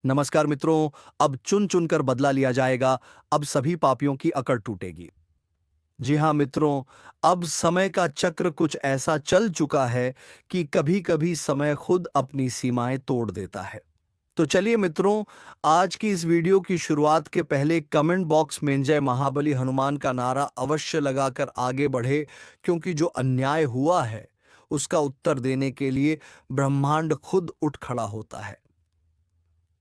नमस्कार मित्रों। अब चुन चुनकर बदला लिया जाएगा। अब सभी पापियों की अकड़ टूटेगी। जी हाँ मित्रों, अब समय का चक्र कुछ ऐसा चल चुका है कि कभी-कभी समय खुद अपनी सीमाएं तोड़ देता है। तो चलिए मित्रों, आज की इस वीडियो की शुरुआत के पहले कमेंट बॉक्स में जय महाबली हनुमान का नारा अवश्य लगाकर आगे बढ़े, क्योंकि जो अन्याय हुआ है उसका उत्तर देने के लिए ब्रह्मांड खुद उठ खड़ा होता है।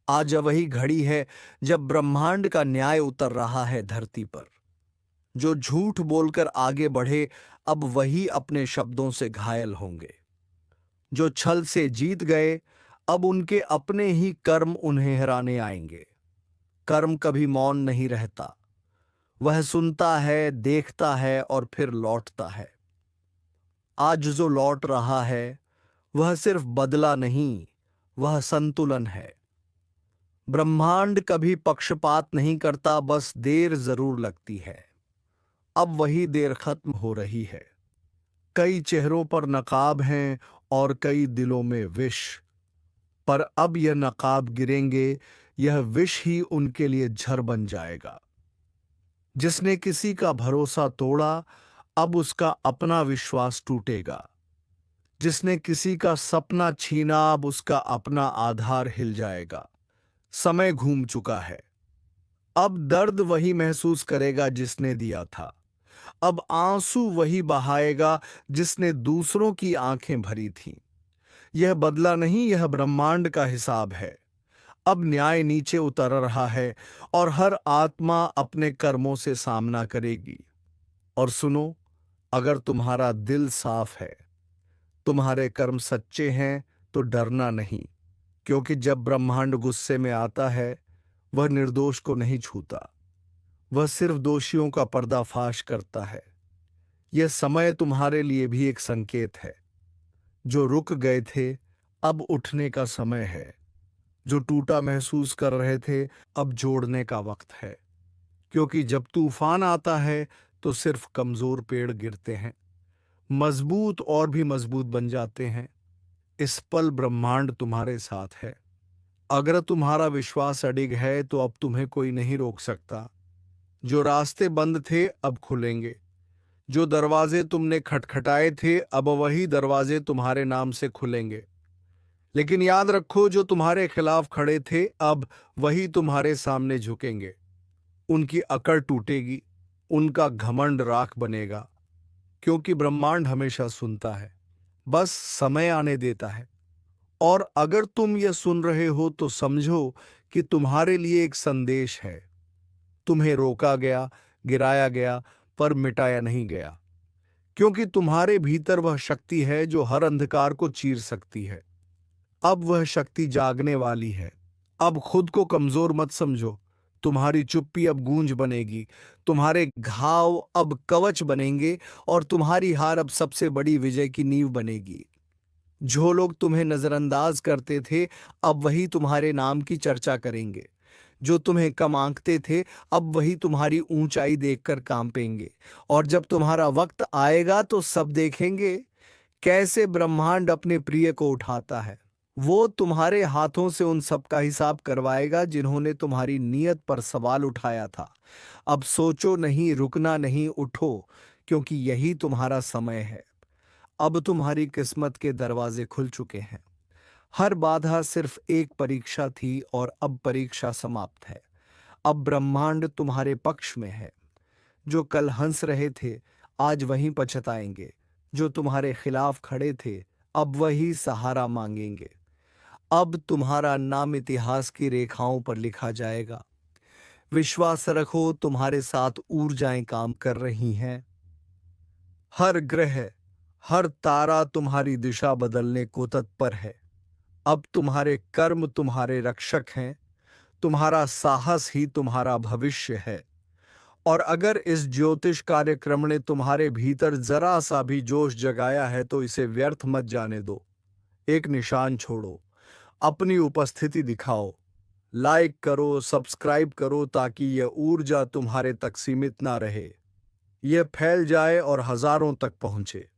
आज वही घड़ी है जब ब्रह्मांड का न्याय उतर रहा है धरती पर। जो झूठ बोलकर आगे बढ़े, अब वही अपने शब्दों से घायल होंगे। जो छल से जीत गए, अब उनके अपने ही कर्म उन्हें हराने आएंगे। कर्म कभी मौन नहीं रहता। वह सुनता है, देखता है और फिर लौटता है। आज जो लौट रहा है वह सिर्फ बदला नहीं, वह संतुलन है। ब्रह्मांड कभी पक्षपात नहीं करता, बस देर जरूर लगती है। अब वही देर खत्म हो रही है। कई चेहरों पर नकाब हैं और कई दिलों में विष। पर अब यह नकाब गिरेंगे, यह विष ही उनके लिए झर बन जाएगा। जिसने किसी का भरोसा तोड़ा, अब उसका अपना विश्वास टूटेगा। जिसने किसी का सपना छीना, अब उसका अपना आधार हिल जाएगा। समय घूम चुका है। अब दर्द वही महसूस करेगा जिसने दिया था। अब आंसू वही बहाएगा जिसने दूसरों की आंखें भरी थीं। यह बदला नहीं, यह ब्रह्मांड का हिसाब है। अब न्याय नीचे उतर रहा है और हर आत्मा अपने कर्मों से सामना करेगी। और सुनो, अगर तुम्हारा दिल साफ है, तुम्हारे कर्म सच्चे हैं, तो डरना नहीं। क्योंकि जब ब्रह्मांड गुस्से में आता है, वह निर्दोष को नहीं छूता। वह सिर्फ दोषियों का पर्दाफाश करता है। यह समय तुम्हारे लिए भी एक संकेत है। जो रुक गए थे, अब उठने का समय है। जो टूटा महसूस कर रहे थे, अब जोड़ने का वक्त है। क्योंकि जब तूफान आता है तो सिर्फ कमजोर पेड़ गिरते हैं, मजबूत और भी मजबूत बन जाते हैं। इस पल ब्रह्मांड तुम्हारे साथ है। अगर तुम्हारा विश्वास अडिग है तो अब तुम्हें कोई नहीं रोक सकता। जो रास्ते बंद थे अब खुलेंगे। जो दरवाजे तुमने खटखटाए थे, अब वही दरवाजे तुम्हारे नाम से खुलेंगे। लेकिन याद रखो, जो तुम्हारे खिलाफ खड़े थे, अब वही तुम्हारे सामने झुकेंगे। उनकी अकड़ टूटेगी, उनका घमंड राख बनेगा। क्योंकि ब्रह्मांड हमेशा सुनता है, बस समय आने देता है। और अगर तुम यह सुन रहे हो तो समझो कि तुम्हारे लिए एक संदेश है। तुम्हें रोका गया, गिराया गया, पर मिटाया नहीं गया। क्योंकि तुम्हारे भीतर वह शक्ति है जो हर अंधकार को चीर सकती है। अब वह शक्ति जागने वाली है। अब खुद को कमजोर मत समझो। तुम्हारी चुप्पी अब गूंज बनेगी। तुम्हारे घाव अब कवच बनेंगे और तुम्हारी हार अब सबसे बड़ी विजय की नींव बनेगी। जो लोग तुम्हें नजरअंदाज करते थे, अब वही तुम्हारे नाम की चर्चा करेंगे। जो तुम्हें कम आंकते थे, अब वही तुम्हारी ऊंचाई देखकर कांपेंगे। और जब तुम्हारा वक्त आएगा तो सब देखेंगे कैसे ब्रह्मांड अपने प्रिय को उठाता है। वो तुम्हारे हाथों से उन सब का हिसाब करवाएगा जिन्होंने तुम्हारी नीयत पर सवाल उठाया था। अब सोचो नहीं, रुकना नहीं, उठो, क्योंकि यही तुम्हारा समय है। अब तुम्हारी किस्मत के दरवाजे खुल चुके हैं। हर बाधा सिर्फ एक परीक्षा थी और अब परीक्षा समाप्त है। अब ब्रह्मांड तुम्हारे पक्ष में है। जो कल हंस रहे थे, आज वहीं पछताएंगे। जो तुम्हारे खिलाफ खड़े थे, अब वही सहारा मांगेंगे। अब तुम्हारा नाम इतिहास की रेखाओं पर लिखा जाएगा। विश्वास रखो, तुम्हारे साथ ऊर्जाएं काम कर रही हैं। हर ग्रह, हर तारा तुम्हारी दिशा बदलने को तत्पर है। अब तुम्हारे कर्म तुम्हारे रक्षक हैं। तुम्हारा साहस ही तुम्हारा भविष्य है। और अगर इस ज्योतिष कार्यक्रम ने तुम्हारे भीतर जरा सा भी जोश जगाया है तो इसे व्यर्थ मत जाने दो। एक निशान छोड़ो, अपनी उपस्थिति दिखाओ। लाइक करो, सब्सक्राइब करो, ताकि यह ऊर्जा तुम्हारे तक सीमित ना रहे। यह फैल जाए और हजारों तक पहुंचे।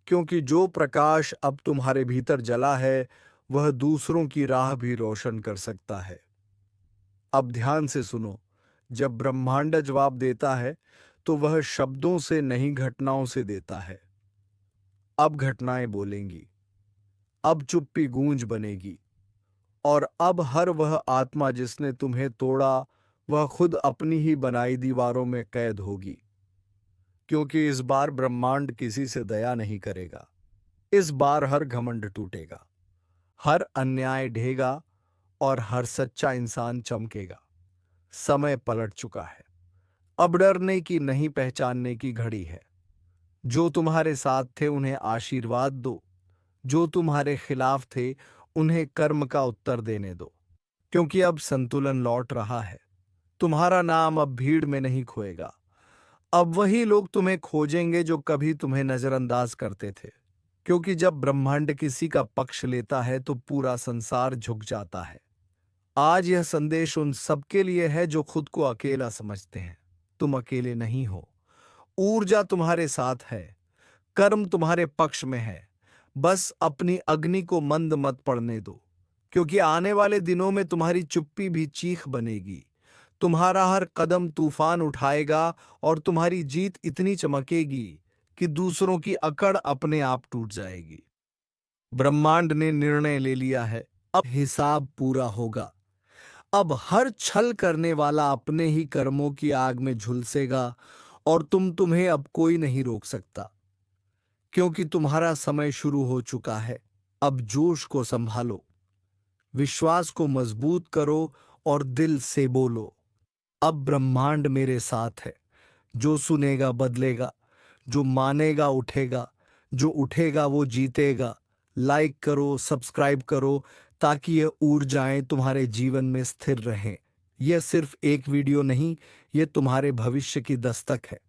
क्योंकि जो प्रकाश अब तुम्हारे भीतर जला है, वह दूसरों की राह भी रोशन कर सकता है। अब ध्यान से सुनो। जब ब्रह्मांड जवाब देता है तो वह शब्दों से नहीं, घटनाओं से देता है। अब घटनाएं बोलेंगी, अब चुप्पी गूंज बनेगी, और अब हर वह आत्मा जिसने तुम्हें तोड़ा वह खुद अपनी ही बनाई दीवारों में कैद होगी। क्योंकि इस बार ब्रह्मांड किसी से दया नहीं करेगा। इस बार हर घमंड टूटेगा, हर अन्याय ढहेगा और हर सच्चा इंसान चमकेगा। समय पलट चुका है। अब डरने की नहीं, पहचानने की घड़ी है। जो तुम्हारे साथ थे उन्हें आशीर्वाद दो, जो तुम्हारे खिलाफ थे उन्हें कर्म का उत्तर देने दो। क्योंकि अब संतुलन लौट रहा है। तुम्हारा नाम अब भीड़ में नहीं खोएगा। अब वही लोग तुम्हें खोजेंगे जो कभी तुम्हें नजरअंदाज करते थे। क्योंकि जब ब्रह्मांड किसी का पक्ष लेता है तो पूरा संसार झुक जाता है। आज यह संदेश उन सबके लिए है जो खुद को अकेला समझते हैं। तुम अकेले नहीं हो। ऊर्जा तुम्हारे साथ है, कर्म तुम्हारे पक्ष में है। बस अपनी अग्नि को मंद मत पड़ने दो। क्योंकि आने वाले दिनों में तुम्हारी चुप्पी भी चीख बनेगी। तुम्हारा हर कदम तूफान उठाएगा और तुम्हारी जीत इतनी चमकेगी कि दूसरों की अकड़ अपने आप टूट जाएगी। ब्रह्मांड ने निर्णय ले लिया है, अब हिसाब पूरा होगा। अब हर छल करने वाला अपने ही कर्मों की आग में झुलसेगा और तुम्हें अब कोई नहीं रोक सकता। क्योंकि तुम्हारा समय शुरू हो चुका है। अब जोश को संभालो, विश्वास को मजबूत करो और दिल से बोलो, अब ब्रह्मांड मेरे साथ है। जो सुनेगा बदलेगा, जो मानेगा उठेगा, जो उठेगा वो जीतेगा। लाइक करो, सब्सक्राइब करो, ताकि ये ऊर्जाएं तुम्हारे जीवन में स्थिर रहें। यह सिर्फ एक वीडियो नहीं, ये तुम्हारे भविष्य की दस्तक है।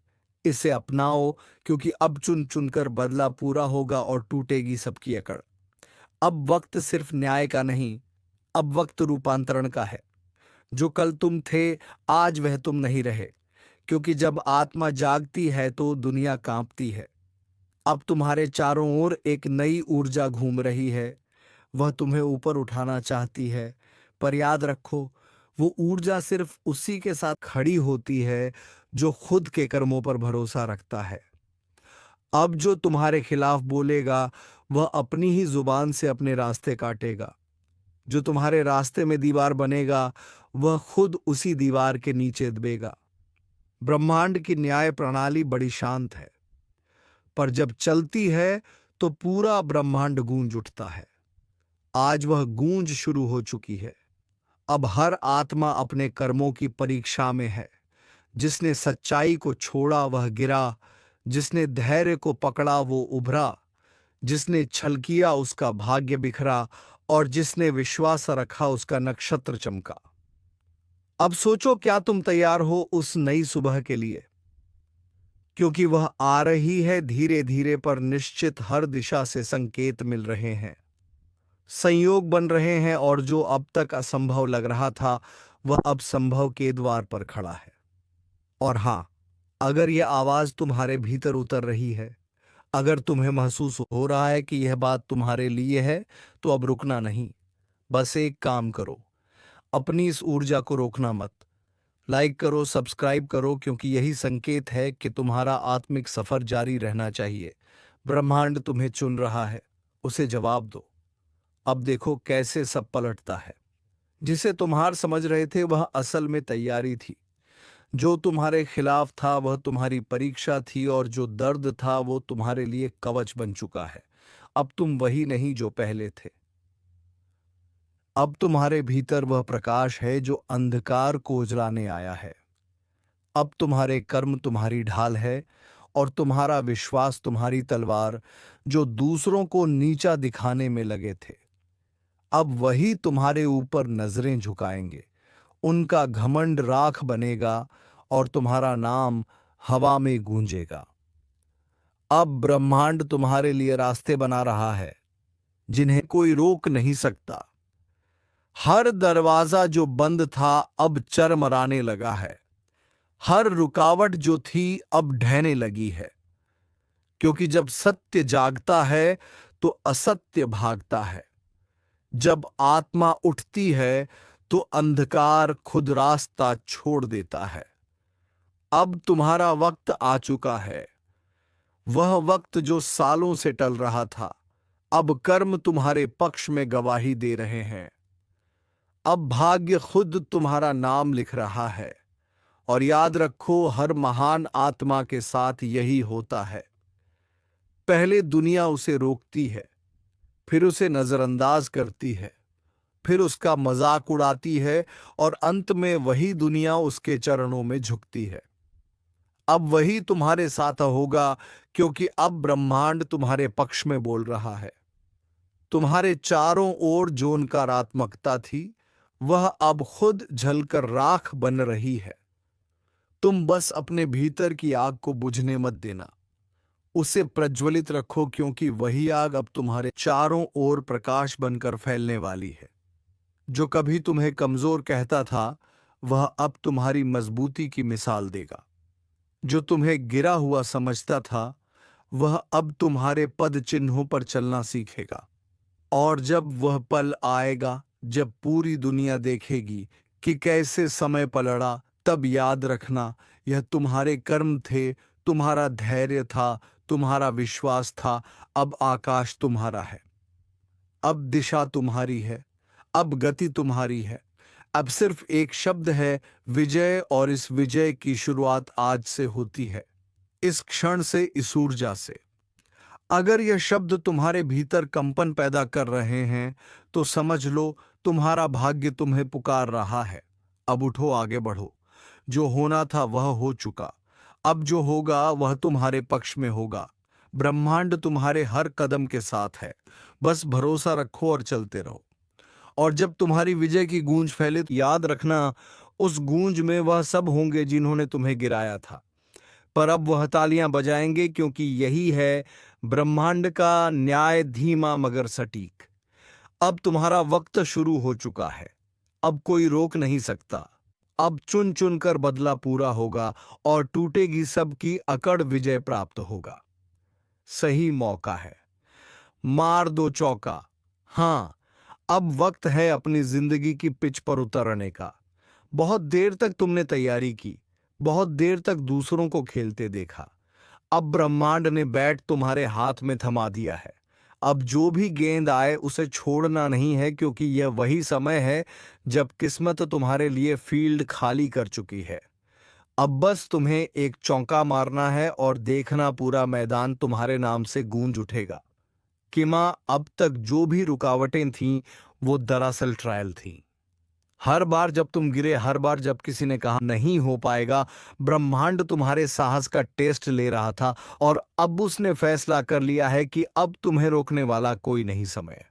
इसे अपनाओ, क्योंकि अब चुन चुनकर बदला पूरा होगा और टूटेगी सबकी अकड़। अब वक्त सिर्फ न्याय का नहीं, अब वक्त रूपांतरण का है। जो कल तुम थे आज वह तुम नहीं रहे। क्योंकि जब आत्मा जागती है तो दुनिया कांपती है। अब तुम्हारे चारों ओर एक नई ऊर्जा घूम रही है। वह तुम्हें ऊपर उठाना चाहती है। पर याद रखो, वो ऊर्जा सिर्फ उसी के साथ खड़ी होती है जो खुद के कर्मों पर भरोसा रखता है। अब जो तुम्हारे खिलाफ बोलेगा वह अपनी ही जुबान से अपने रास्ते काटेगा। जो तुम्हारे रास्ते में दीवार बनेगा वह खुद उसी दीवार के नीचे दबेगा। ब्रह्मांड की न्याय प्रणाली बड़ी शांत है, पर जब चलती है तो पूरा ब्रह्मांड गूंज उठता है। आज वह गूंज शुरू हो चुकी है। अब हर आत्मा अपने कर्मों की परीक्षा में है। जिसने सच्चाई को छोड़ा वह गिरा, जिसने धैर्य को पकड़ा वो उभरा, जिसने छल किया उसका भाग्य बिखरा, और जिसने विश्वास रखा उसका नक्षत्र चमका। अब सोचो, क्या तुम तैयार हो उस नई सुबह के लिए? क्योंकि वह आ रही है धीरे धीरे, पर निश्चित। हर दिशा से संकेत मिल रहे हैं, संयोग बन रहे हैं, और जो अब तक असंभव लग रहा था वह अब संभव के द्वार पर खड़ा है। और हां, अगर यह आवाज तुम्हारे भीतर उतर रही है, अगर तुम्हें महसूस हो रहा है कि यह बात तुम्हारे लिए है, तो अब रुकना नहीं। बस एक काम करो, अपनी इस ऊर्जा को रोकना मत। लाइक करो, सब्सक्राइब करो, क्योंकि यही संकेत है कि तुम्हारा आत्मिक सफर जारी रहना चाहिए। ब्रह्मांड तुम्हें चुन रहा है, उसे जवाब दो। अब देखो कैसे सब पलटता है। जिसे तुम्हार समझ रहे थे वह असल में तैयारी थी। जो तुम्हारे खिलाफ था वह तुम्हारी परीक्षा थी, और जो दर्द था वो तुम्हारे लिए कवच बन चुका है। अब तुम वही नहीं जो पहले थे। अब तुम्हारे भीतर वह प्रकाश है जो अंधकार को उजलाने आया है। अब तुम्हारे कर्म तुम्हारी ढाल है, और तुम्हारा विश्वास तुम्हारी तलवार, जो दूसरों को नीचा दिखाने में लगे थे। अब वही तुम्हारे ऊपर नजरें झुकाएंगे। उनका घमंड राख बनेगा और तुम्हारा नाम हवा में गूंजेगा। अब ब्रह्मांड तुम्हारे लिए रास्ते बना रहा है जिन्हें कोई रोक नहीं सकता। हर दरवाजा जो बंद था अब चरमराने लगा है। हर रुकावट जो थी अब ढहने लगी है। क्योंकि जब सत्य जागता है तो असत्य भागता है। जब आत्मा उठती है तो अंधकार खुद रास्ता छोड़ देता है। अब तुम्हारा वक्त आ चुका है, वह वक्त जो सालों से टल रहा था। अब कर्म तुम्हारे पक्ष में गवाही दे रहे हैं। अब भाग्य खुद तुम्हारा नाम लिख रहा है। और याद रखो, हर महान आत्मा के साथ यही होता है। पहले दुनिया उसे रोकती है, फिर उसे नजरअंदाज करती है, फिर उसका मजाक उड़ाती है और अंत में वही दुनिया उसके चरणों में झुकती है। अब वही तुम्हारे साथ होगा, क्योंकि अब ब्रह्मांड तुम्हारे पक्ष में बोल रहा है। तुम्हारे चारों ओर जो नकारात्मकता थी, वह अब खुद जलकर राख बन रही है। तुम बस अपने भीतर की आग को बुझने मत देना, उसे प्रज्वलित रखो, क्योंकि वही आग अब तुम्हारे चारों ओर प्रकाश बनकर फैलने वाली है। जो कभी तुम्हें कमजोर कहता था, वह अब तुम्हारी मजबूती की मिसाल देगा। जो तुम्हें गिरा हुआ समझता था, वह अब तुम्हारे पद चिन्हों पर चलना सीखेगा। और जब वह पल आएगा जब पूरी दुनिया देखेगी कि कैसे समय पलड़ा, तब याद रखना, यह तुम्हारे कर्म थे, तुम्हारा धैर्य था, तुम्हारा विश्वास था। अब आकाश तुम्हारा है, अब दिशा तुम्हारी है, अब गति तुम्हारी है। अब सिर्फ एक शब्द है, विजय, और इस विजय की शुरुआत आज से होती है, इस क्षण से, इस ऊर्जा से। अगर यह शब्द तुम्हारे भीतर कंपन पैदा कर रहे हैं, तो समझ लो तुम्हारा भाग्य तुम्हें पुकार रहा है। अब उठो, आगे बढ़ो। जो होना था वह हो चुका, अब जो होगा वह तुम्हारे पक्ष में होगा। ब्रह्मांड तुम्हारे हर कदम के साथ है, बस भरोसा रखो और चलते रहो। और जब तुम्हारी विजय की गूंज फैले, तो याद रखना, उस गूंज में वह सब होंगे जिन्होंने तुम्हें गिराया था। पर अब वह तालियां बजाएंगे, क्योंकि यही है ब्रह्मांड का न्याय, धीमा मगर सटीक। अब तुम्हारा वक्त शुरू हो चुका है, अब कोई रोक नहीं सकता। अब चुन चुन कर बदला पूरा होगा और टूटेगी सबकी अकड़, विजय प्राप्त होगा। सही मौका है, मार दो चौका। हाँ, अब वक्त है अपनी जिंदगी की पिच पर उतरने का। बहुत देर तक तुमने तैयारी की, बहुत देर तक दूसरों को खेलते देखा। अब ब्रह्मांड ने बैट तुम्हारे हाथ में थमा दिया है। अब जो भी गेंद आए उसे छोड़ना नहीं है, क्योंकि यह वही समय है जब किस्मत तुम्हारे लिए फील्ड खाली कर चुकी है। अब बस तुम्हें एक चौका मारना है और देखना, पूरा मैदान तुम्हारे नाम से गूंज उठेगा। कि मां, अब तक जो भी रुकावटें थीं, वो दरअसल ट्रायल थीं। हर बार जब तुम गिरे, हर बार जब किसी ने कहा नहीं हो पाएगा, ब्रह्मांड तुम्हारे साहस का टेस्ट ले रहा था। और अब उसने फैसला कर लिया है कि अब तुम्हें रोकने वाला कोई नहीं समय।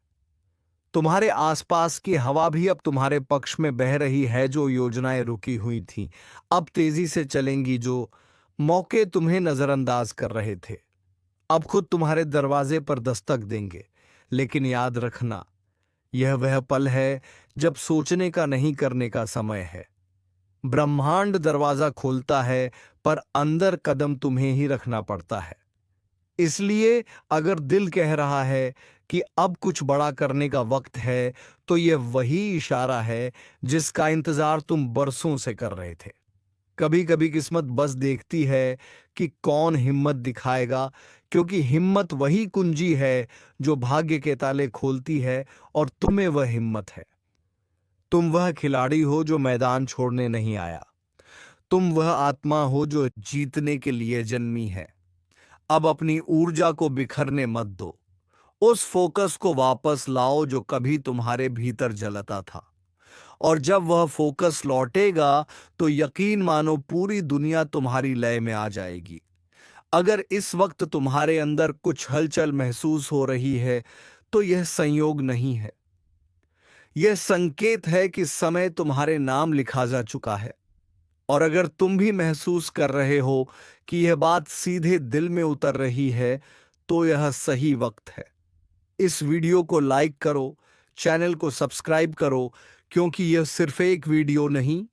तुम्हारे आसपास की हवा भी अब तुम्हारे पक्ष में बह रही है। जो योजनाएं रुकी हुई थीं, अब तेजी से चलेंगी। जो मौके तुम्हें नजरअंदाज कर रहे थे, अब खुद तुम्हारे दरवाजे पर दस्तक देंगे। लेकिन याद रखना, यह वह पल है जब सोचने का नहीं, करने का समय है। ब्रह्मांड दरवाजा खोलता है, पर अंदर कदम तुम्हें ही रखना पड़ता है। इसलिए अगर दिल कह रहा है कि अब कुछ बड़ा करने का वक्त है, तो यह वही इशारा है जिसका इंतजार तुम बरसों से कर रहे थे। कभी कभी किस्मत बस देखती है कि कौन हिम्मत दिखाएगा, क्योंकि हिम्मत वही कुंजी है जो भाग्य के ताले खोलती है, और तुम्हें वह हिम्मत है। तुम वह खिलाड़ी हो जो मैदान छोड़ने नहीं आया। तुम वह आत्मा हो जो जीतने के लिए जन्मी है। अब अपनी ऊर्जा को बिखरने मत दो। उस फोकस को वापस लाओ जो कभी तुम्हारे भीतर जलता था। और जब वह फोकस लौटेगा, तो यकीन मानो, पूरी दुनिया तुम्हारी लय में आ जाएगी। अगर इस वक्त तुम्हारे अंदर कुछ हलचल महसूस हो रही है, तो यह संयोग नहीं है, यह संकेत है कि समय तुम्हारे नाम लिखा जा चुका है। और अगर तुम भी महसूस कर रहे हो कि यह बात सीधे दिल में उतर रही है, तो यह सही वक्त है। इस वीडियो को लाइक करो, चैनल को सब्सक्राइब करो, क्योंकि यह सिर्फ एक वीडियो नहीं,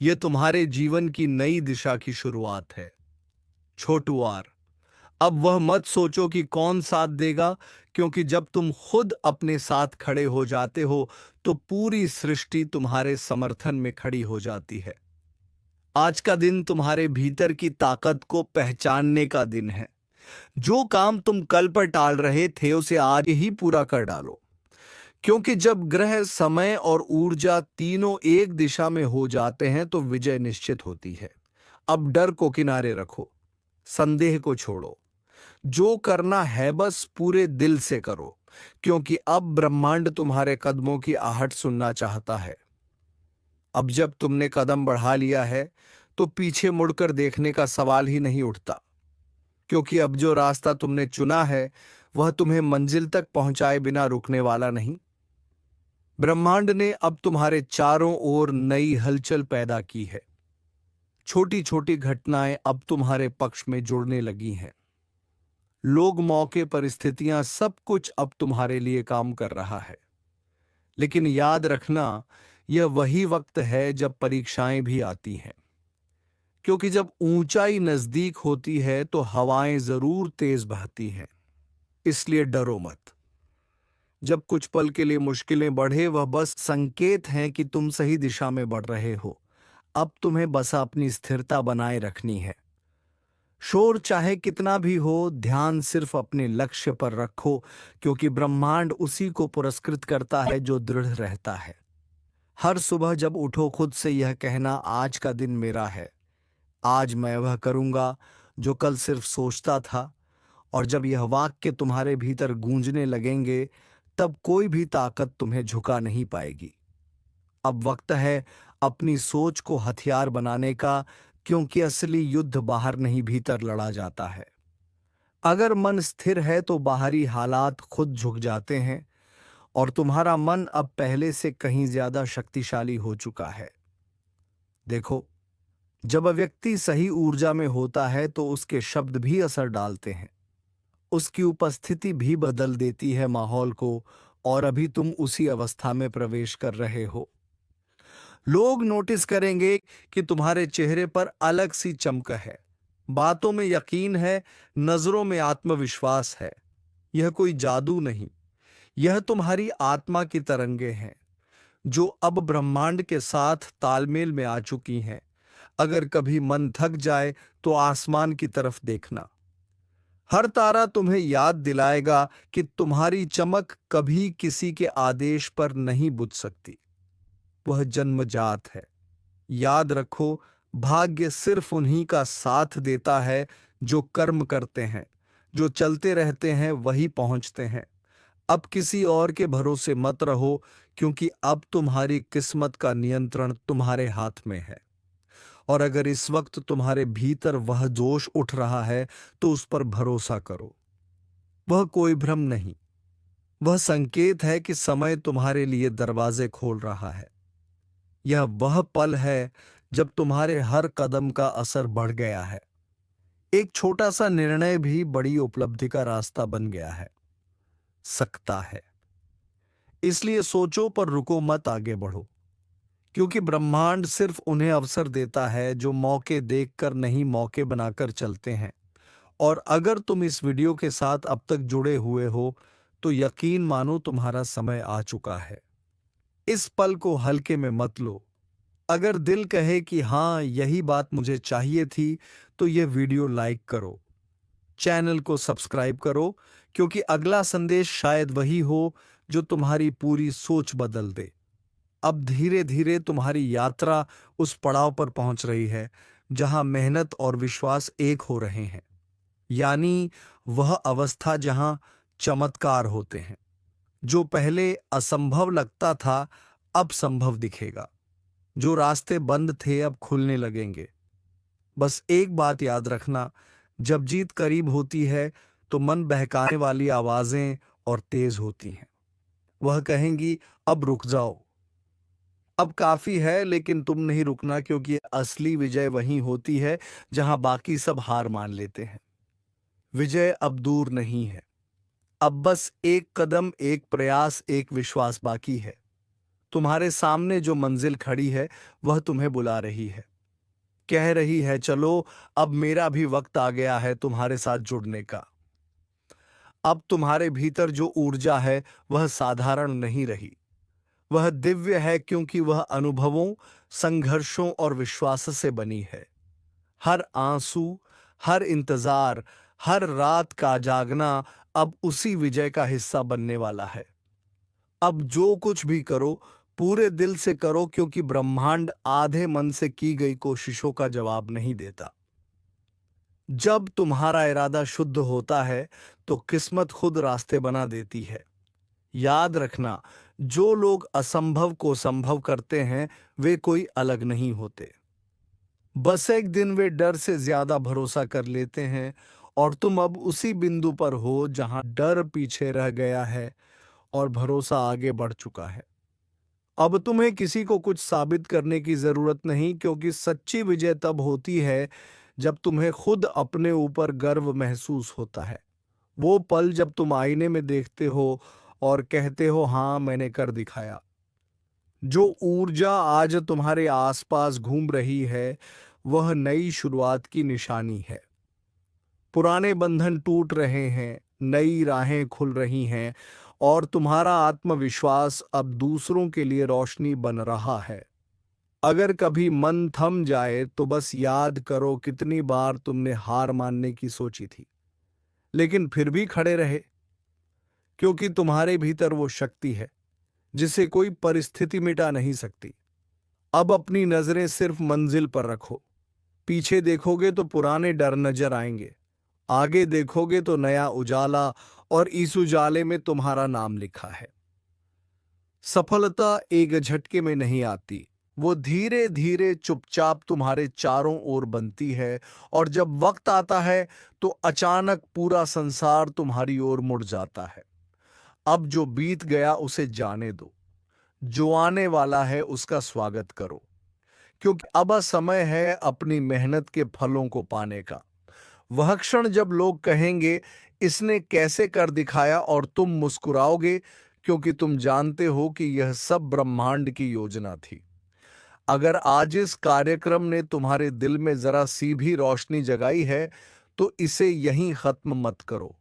यह तुम्हारे जीवन की नई दिशा की शुरुआत है। छोटू आर, अब वह मत सोचो कि कौन साथ देगा, क्योंकि जब तुम खुद अपने साथ खड़े हो जाते हो तो पूरी सृष्टि तुम्हारे समर्थन में खड़ी हो जाती है। आज का दिन तुम्हारे भीतर की ताकत को पहचानने का दिन है। जो काम तुम कल पर टाल रहे थे उसे आज ही पूरा कर डालो, क्योंकि जब ग्रह, समय और ऊर्जा तीनों एक दिशा में हो जाते हैं तो विजय निश्चित होती है। अब डर को किनारे रखो, संदेह को छोड़ो। जो करना है बस पूरे दिल से करो, क्योंकि अब ब्रह्मांड तुम्हारे कदमों की आहट सुनना चाहता है। अब जब तुमने कदम बढ़ा लिया है तो पीछे मुड़कर देखने का सवाल ही नहीं उठता, क्योंकि अब जो रास्ता तुमने चुना है वह तुम्हें मंजिल तक पहुंचाए बिना रुकने वाला नहीं। ब्रह्मांड ने अब तुम्हारे चारों ओर नई हलचल पैदा की है। छोटी छोटी घटनाएं अब तुम्हारे पक्ष में जुड़ने लगी हैं। लोग, मौके, परिस्थितियां, सब कुछ अब तुम्हारे लिए काम कर रहा है। लेकिन याद रखना, यह वही वक्त है जब परीक्षाएं भी आती हैं, क्योंकि जब ऊंचाई नजदीक होती है तो हवाएं जरूर तेज बहती हैं। इसलिए डरो मत। जब कुछ पल के लिए मुश्किलें बढ़े, वह बस संकेत हैं कि तुम सही दिशा में बढ़ रहे हो। अब तुम्हें बस अपनी स्थिरता बनाए रखनी है। शोर चाहे कितना भी हो, ध्यान सिर्फ अपने लक्ष्य पर रखो, क्योंकि ब्रह्मांड उसी को पुरस्कृत करता है जो दृढ़ रहता है। हर सुबह जब उठो, खुद से यह कहना, आज का दिन मेरा है। आज मैं वह करूंगा जो कल सिर्फ सोचता था। और जब यह वाक्य तुम्हारे भीतर गूंजने लगेंगे, तब कोई भी ताकत तुम्हें झुका नहीं पाएगी। अब वक्त है अपनी सोच को हथियार बनाने का, क्योंकि असली युद्ध बाहर नहीं, भीतर लड़ा जाता है। अगर मन स्थिर है तो बाहरी हालात खुद झुक जाते हैं, और तुम्हारा मन अब पहले से कहीं ज्यादा शक्तिशाली हो चुका है। देखो, जब व्यक्ति सही ऊर्जा में होता है तो उसके शब्द भी असर डालते हैं। उसकी उपस्थिति भी बदल देती है माहौल को, और अभी तुम उसी अवस्था में प्रवेश कर रहे हो। लोग नोटिस करेंगे कि तुम्हारे चेहरे पर अलग सी चमक है, बातों में यकीन है, नजरों में आत्मविश्वास है। यह कोई जादू नहीं, यह तुम्हारी आत्मा की तरंगे हैं, जो अब ब्रह्मांड के साथ तालमेल में आ चुकी हैं। अगर कभी मन थक जाए तो आसमान की तरफ देखना। हर तारा तुम्हें याद दिलाएगा कि तुम्हारी चमक कभी किसी के आदेश पर नहीं बुझ सकती। वह जन्मजात है। याद रखो, भाग्य सिर्फ उन्हीं का साथ देता है जो कर्म करते हैं। जो चलते रहते हैं वही पहुंचते हैं। अब किसी और के भरोसे मत रहो, क्योंकि अब तुम्हारी किस्मत का नियंत्रण तुम्हारे हाथ में है। और अगर इस वक्त तुम्हारे भीतर वह जोश उठ रहा है तो उस पर भरोसा करो। वह कोई भ्रम नहीं, वह संकेत है कि समय तुम्हारे लिए दरवाजे खोल रहा है। यह वह पल है जब तुम्हारे हर कदम का असर बढ़ गया है। एक छोटा सा निर्णय भी बड़ी उपलब्धि का रास्ता बन गया है सकता है। इसलिए सोचो पर रुको मत, आगे बढ़ो, क्योंकि ब्रह्मांड सिर्फ उन्हें अवसर देता है जो मौके देखकर नहीं, मौके बनाकर चलते हैं। और अगर तुम इस वीडियो के साथ अब तक जुड़े हुए हो तो यकीन मानो तुम्हारा समय आ चुका है। इस पल को हल्के में मत लो। अगर दिल कहे कि हाँ, यही बात मुझे चाहिए थी, तो यह वीडियो लाइक करो, चैनल को सब्सक्राइब करो, क्योंकि अगला संदेश शायद वही हो जो तुम्हारी पूरी सोच बदल दे। अब धीरे धीरे तुम्हारी यात्रा उस पड़ाव पर पहुंच रही है जहां मेहनत और विश्वास एक हो रहे हैं। यानी वह अवस्था जहां चमत्कार होते हैं। जो पहले असंभव लगता था अब संभव दिखेगा। जो रास्ते बंद थे अब खुलने लगेंगे। बस एक बात याद रखना, जब जीत करीब होती है तो मन बहकाने वाली आवाजें और तेज होती हैं। वह कहेंगी, अब रुक जाओ, अब काफी है। लेकिन तुम नहीं रुकना, क्योंकि असली विजय वहीं होती है जहां बाकी सब हार मान लेते हैं। विजय अब दूर नहीं है। अब बस एक कदम, एक प्रयास, एक विश्वास बाकी है। तुम्हारे सामने जो मंजिल खड़ी है वह तुम्हें बुला रही है, कह रही है, चलो अब मेरा भी वक्त आ गया है तुम्हारे साथ जुड़ने का। अब तुम्हारे भीतर जो ऊर्जा है वह साधारण नहीं रही, वह दिव्य है, क्योंकि वह अनुभवों, संघर्षों और विश्वास से बनी है। हर आंसू, हर इंतजार, हर रात का जागना अब उसी विजय का हिस्सा बनने वाला है। अब जो कुछ भी करो, पूरे दिल से करो, क्योंकि ब्रह्मांड आधे मन से की गई कोशिशों का जवाब नहीं देता। जब तुम्हारा इरादा शुद्ध होता है तो किस्मत खुद रास्ते बना देती है। याद रखना, जो लोग असंभव को संभव करते हैं वे कोई अलग नहीं होते। बस एक दिन वे डर से ज्यादा भरोसा कर लेते हैं, और तुम अब उसी बिंदु पर हो जहां डर पीछे रह गया है और भरोसा आगे बढ़ चुका है। अब तुम्हें किसी को कुछ साबित करने की जरूरत नहीं, क्योंकि सच्ची विजय तब होती है जब तुम्हें खुद अपने ऊपर गर्व महसूस होता है। वो पल जब तुम आईने में देखते हो और कहते हो, हाँ मैंने कर दिखाया। जो ऊर्जा आज तुम्हारे आसपास घूम रही है वह नई शुरुआत की निशानी है। पुराने बंधन टूट रहे हैं, नई राहें खुल रही हैं, और तुम्हारा आत्मविश्वास अब दूसरों के लिए रोशनी बन रहा है। अगर कभी मन थम जाए तो बस याद करो कितनी बार तुमने हार मानने की सोची थी, लेकिन फिर भी खड़े रहे, क्योंकि तुम्हारे भीतर वो शक्ति है जिसे कोई परिस्थिति मिटा नहीं सकती। अब अपनी नजरें सिर्फ मंजिल पर रखो। पीछे देखोगे तो पुराने डर नजर आएंगे, आगे देखोगे तो नया उजाला, और इस उजाले में तुम्हारा नाम लिखा है। सफलता एक झटके में नहीं आती, वो धीरे धीरे चुपचाप तुम्हारे चारों ओर बनती है, और जब वक्त आता है तो अचानक पूरा संसार तुम्हारी ओर मुड़ जाता है। अब जो बीत गया उसे जाने दो, जो आने वाला है उसका स्वागत करो, क्योंकि अब समय है अपनी मेहनत के फलों को पाने का। वह क्षण जब लोग कहेंगे, इसने कैसे कर दिखाया, और तुम मुस्कुराओगे, क्योंकि तुम जानते हो कि यह सब ब्रह्मांड की योजना थी। अगर आज इस कार्यक्रम ने तुम्हारे दिल में जरा सी भी रोशनी जगाई है तो इसे यहीं खत्म मत करो।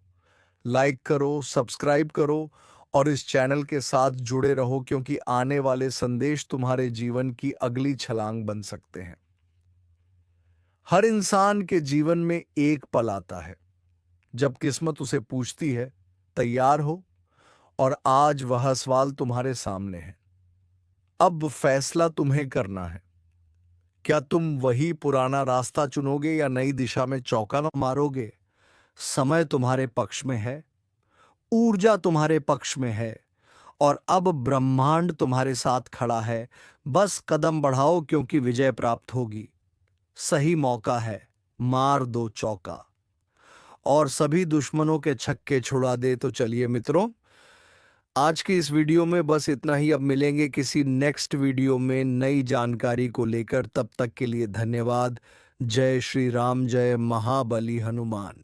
लाइक करो, सब्सक्राइब करो, और इस चैनल के साथ जुड़े रहो, क्योंकि आने वाले संदेश तुम्हारे जीवन की अगली छलांग बन सकते हैं। हर इंसान के जीवन में एक पल आता है जब किस्मत उसे पूछती है, तैयार हो? और आज वह सवाल तुम्हारे सामने है। अब फैसला तुम्हें करना है। क्या तुम वही पुराना रास्ता चुनोगे या नई दिशा में चौका मारोगे? समय तुम्हारे पक्ष में है, ऊर्जा तुम्हारे पक्ष में है, और अब ब्रह्मांड तुम्हारे साथ खड़ा है। बस कदम बढ़ाओ, क्योंकि विजय प्राप्त होगी। सही मौका है, मार दो चौका, और सभी दुश्मनों के छक्के छुड़ा दे। तो चलिए मित्रों, आज की इस वीडियो में बस इतना ही। अब मिलेंगे किसी नेक्स्ट वीडियो में नई जानकारी को लेकर। तब तक के लिए धन्यवाद। जय श्री राम, जय महाबली हनुमान।